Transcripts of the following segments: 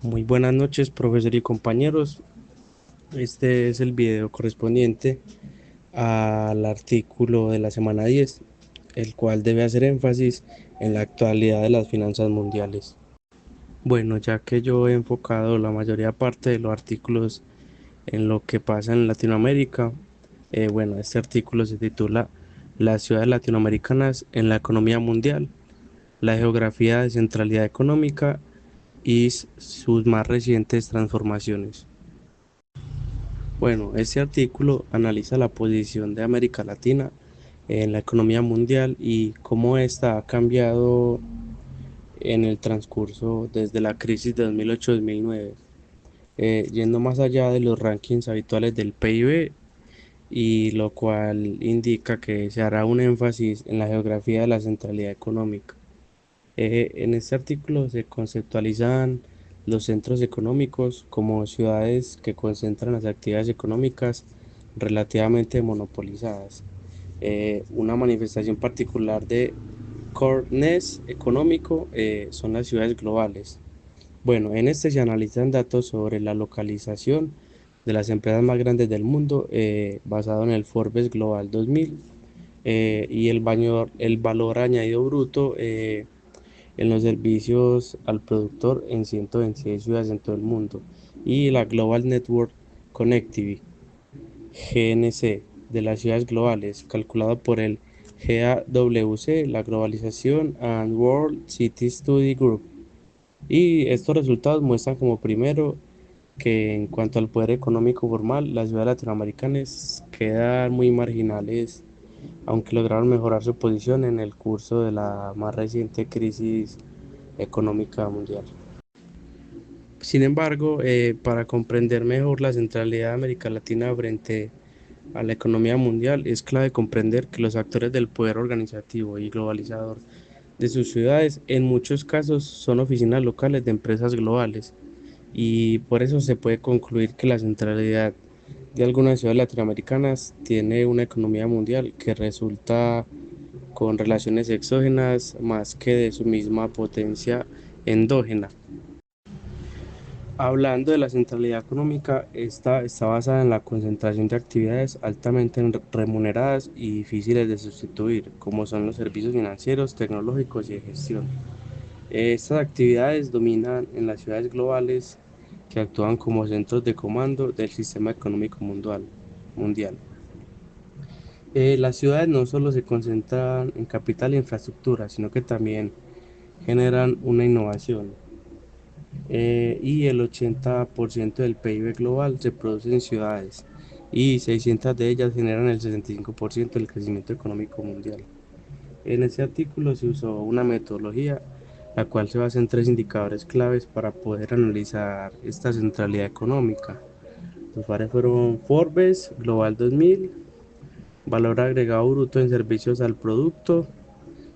Muy buenas noches, profesor y compañeros. Este es el video correspondiente al artículo de la semana 10, el cual debe hacer énfasis en la actualidad de las finanzas mundiales. Bueno, ya que yo he enfocado la mayoría parte de los artículos en lo que pasa en Latinoamérica, bueno, este artículo se titula Las ciudades latinoamericanas en la economía mundial, la geografía de centralidad económica y sus más recientes transformaciones. Bueno, este artículo analiza la posición de América Latina en la economía mundial y cómo ésta ha cambiado en el transcurso desde la crisis de 2008-2009, yendo más allá de los rankings habituales del PIB, y lo cual indica que se hará un énfasis en la geografía de la centralidad económica. En este artículo se conceptualizan los centros económicos como ciudades que concentran las actividades económicas relativamente monopolizadas. Una manifestación particular de coreness económico son las ciudades globales. Bueno, en este se analizan datos sobre la localización de las empresas más grandes del mundo, basado en el Forbes Global 2000, y el valor añadido bruto en los servicios al productor en 126 ciudades en todo el mundo, y la Global Network Connectivity, GNC, de las ciudades globales, calculado por el GAWC, la Globalization and World City Study Group. Y estos resultados muestran como primero que en cuanto al poder económico formal, las ciudades latinoamericanas quedan muy marginales, aunque lograron mejorar su posición en el curso de la más reciente crisis económica mundial. Sin embargo, para comprender mejor la centralidad de América Latina frente a la economía mundial, es clave comprender que los actores del poder organizativo y globalizador de sus ciudades en muchos casos son oficinas locales de empresas globales, y por eso se puede concluir que la centralidad de algunas ciudades latinoamericanas tiene una economía mundial que resulta con relaciones exógenas más que de su misma potencia endógena. Hablando de la centralidad económica, esta está basada en la concentración de actividades altamente remuneradas y difíciles de sustituir, como son los servicios financieros, tecnológicos y de gestión. Estas actividades dominan en las ciudades globales que actúan como centros de comando del sistema económico mundial. Las ciudades no solo se concentran en capital e infraestructura, sino que también generan una innovación, y el 80% del PIB global se produce en ciudades, y 600 de ellas generan el 65% del crecimiento económico mundial. En este artículo se usó una metodología la cual se basa en tres indicadores claves para poder analizar esta centralidad económica. Los cuales fueron Forbes Global 2000, valor agregado bruto en servicios al producto,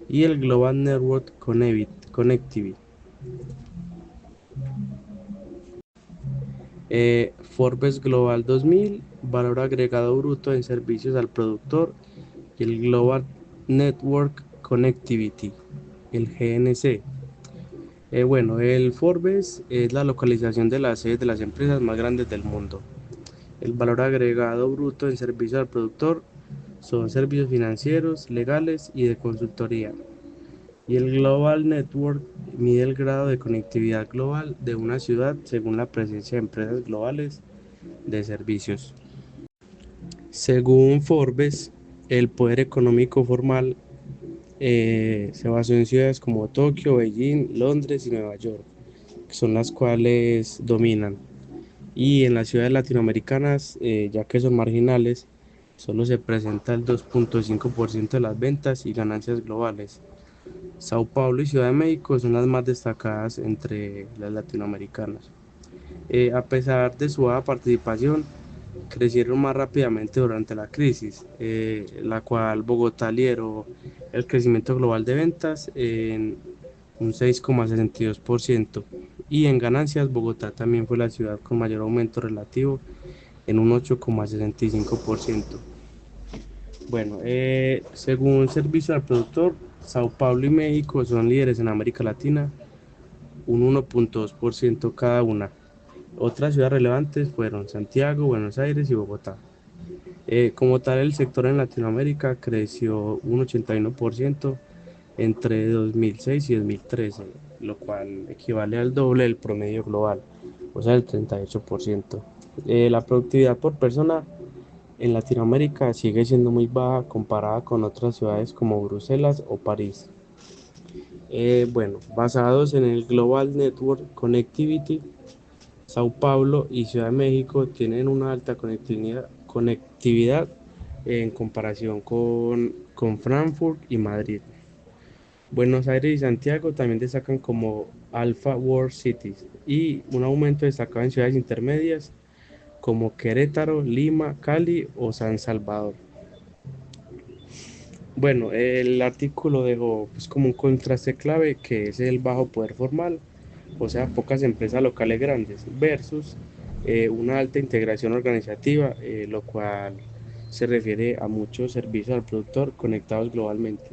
y el Global Network Connectivity. Forbes Global 2000, valor agregado bruto en servicios al productor, y el Global Network Connectivity, el GNC. Bueno, el Forbes es la localización de las sedes de las empresas más grandes del mundo. El valor agregado bruto en servicio al productor son servicios financieros, legales y de consultoría. Y el Global Network mide el grado de conectividad global de una ciudad según la presencia de empresas globales de servicios. Según Forbes, el poder económico formal se basó en ciudades como Tokio, Beijing, Londres y Nueva York, que son las cuales dominan. Y en las ciudades latinoamericanas, ya que son marginales, solo se presenta el 2.5% de las ventas y ganancias globales. Sao Paulo y Ciudad de México son las más destacadas entre las latinoamericanas. A pesar de su baja participación, crecieron más rápidamente durante la crisis, la cual Bogotá lideró el crecimiento global de ventas en un 6,62%, y en ganancias Bogotá también fue la ciudad con mayor aumento relativo en un 8,65%. Bueno, según Servicio al Productor, Sao Paulo y México son líderes en América Latina un 1,2% cada una. Otras ciudades relevantes fueron Santiago, Buenos Aires y Bogotá. Como tal, el sector en Latinoamérica creció un 81% entre 2006 y 2013, lo cual equivale al doble del promedio global, o sea, el 38%. La productividad por persona en Latinoamérica sigue siendo muy baja comparada con otras ciudades como Bruselas o París. Bueno, basados en el Global Network Connectivity, Sao Paulo y Ciudad de México tienen una alta conectividad en comparación con Frankfurt y Madrid. Buenos Aires y Santiago también destacan como Alpha World Cities y un aumento destacado en ciudades intermedias como Querétaro, Lima, Cali o San Salvador. Bueno, el artículo dejó pues, como un contraste clave que es el bajo poder formal, o sea, pocas empresas locales grandes, versus una alta integración organizativa, lo cual se refiere a muchos servicios al productor conectados globalmente.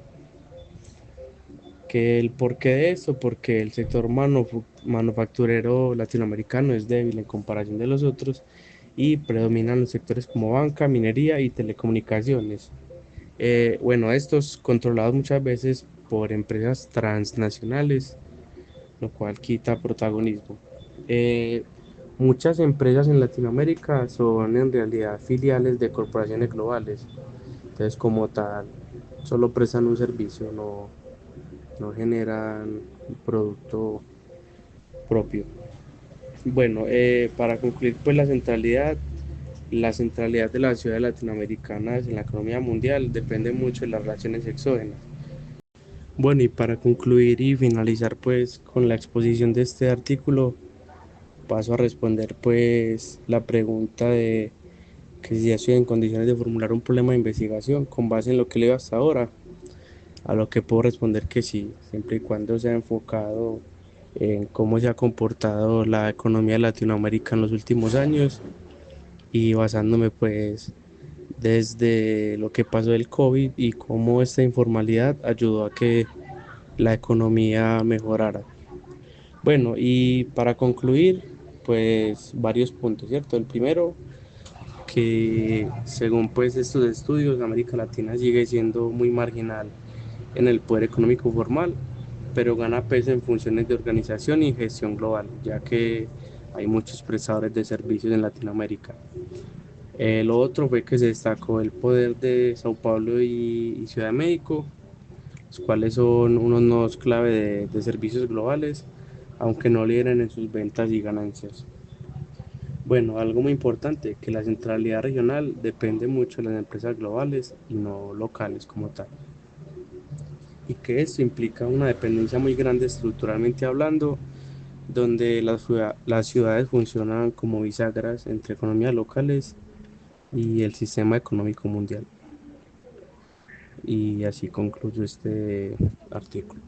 Que el porqué de esto, porque el sector manufacturero latinoamericano es débil en comparación de los otros y predominan los sectores como banca, minería y telecomunicaciones. Bueno, estos controlados muchas veces por empresas transnacionales, lo cual quita protagonismo. Eh, Muchas empresas en Latinoamérica son en realidad filiales de corporaciones globales, entonces como tal, solo prestan un servicio, no generan un producto propio. Bueno, para concluir, pues la centralidad de las ciudades latinoamericanas en la economía mundial depende mucho de las relaciones exógenas. Bueno, y para concluir y finalizar pues con la exposición de este artículo, paso a responder pues la pregunta de que si ya estoy en condiciones de formular un problema de investigación con base en lo que leo hasta ahora, a lo que puedo responder que sí, siempre y cuando sea enfocado en cómo se ha comportado la economía de Latinoamérica en los últimos años y basándome pues desde lo que pasó del COVID y cómo esta informalidad ayudó a que la economía mejorara. Bueno, y para concluir, pues varios puntos, ¿cierto? El primero, que según pues estos estudios, América Latina sigue siendo muy marginal en el poder económico formal, pero gana peso en funciones de organización y gestión global, ya que hay muchos prestadores de servicios en Latinoamérica. Lo otro fue que se destacó el poder de Sao Paulo y Ciudad de México, los cuales son unos nodos clave de servicios globales, aunque no lideren en sus ventas y ganancias. Bueno, algo muy importante, que la centralidad regional depende mucho de las empresas globales y no locales como tal. Y que esto implica una dependencia muy grande estructuralmente hablando, donde las ciudades funcionan como bisagras entre economías locales y el sistema económico mundial. Y así concluyo este artículo.